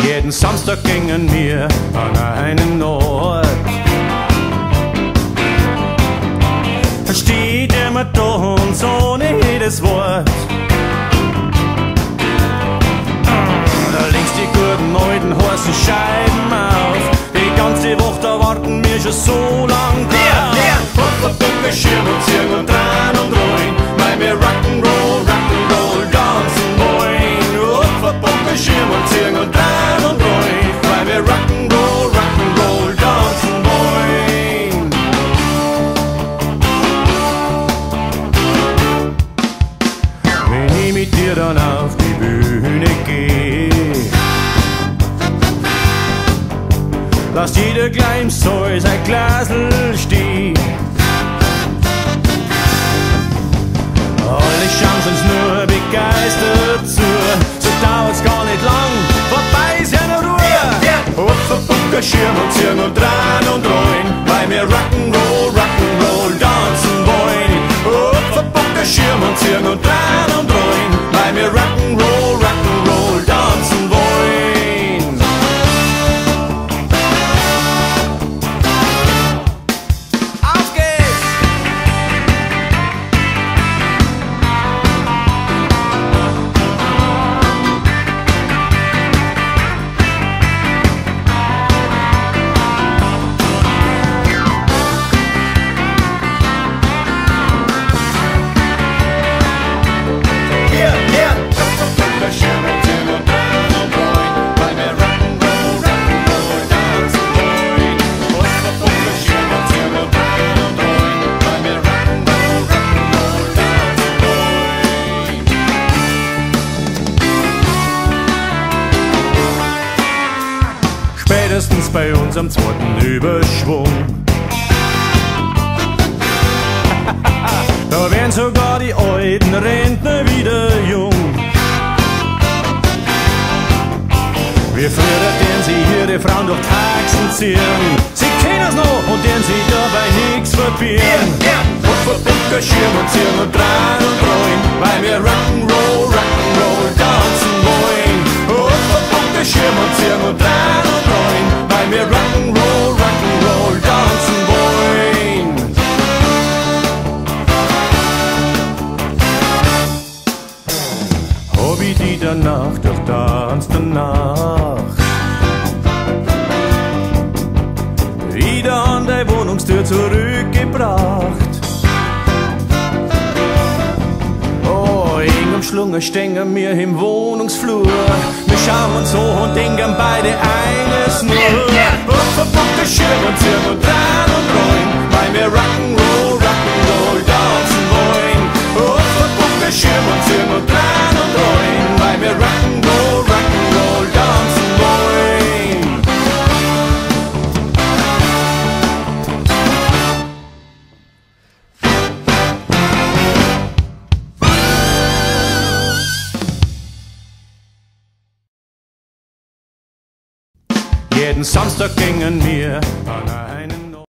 Jeden Samstag gingen wir an einen Ort. Da steht immer da und ohne jedes Wort. Da links die guten alten heißen Scheiben auf. Die ganze Woche da warten wir schon so lang drauf. Pufferbucke, Schirm und Zirn und Tran und Ruin, weil wir Rock'n'Roll tanzen wollen. Pufferbucke, Schirm und Zirn und Tran und Ruin, weil wir Rock'n'Roll tanzen wollen. Wenn ich mit dir dann auf die Bühne geh, lass jeder gleich im Saal sein Glasl stehen. Alle schauen uns nur begeistert zu, so dauert's gar nicht lang, vorbei ist ja nur Ruhe. Hupferbucke, Schirm und Zirn und Tran und Rollen, weil wir Rock'n'Roll tanzen wollen. Hupferbucke, Schirm und Zirn und Tran und Rollen, weil wir Rock'n'Roll tanzen wollen. Spätestens bei unserem zweiten Überschwung da werden sogar die alten Rentner wieder jung. Wie früher, deren sie ihre Frauen durch Taxen ziehen, sie kennen's noch und deren sie dabei nix verbieren. Pufferbucke, Schirm und Zirn und Tran und Rollen, weil wir Rock'n'Roll tanzen wollen. Pufferbucke, Schirm und Zirn und Tran und Rollen, weil wir Rock'n'Roll tanzen wollen. Hab ich die danach durchtanzt danach, wieder an die Wohnungstür zurückgebracht. Oh, eng umschlungen stehen wir im Wohnungsflur. Wir schauen uns so und denken beide eines nur. Pufferbucke, Schirm und Zirn und Tran und Rollen, weil wir Rock'n'Roll tanzen wollen. Pufferbucke, Schirm und Zirn und Tran und Rollen, weil wir Rock'n'Roll tanzen wollen. Jeden Samstag gingen wir an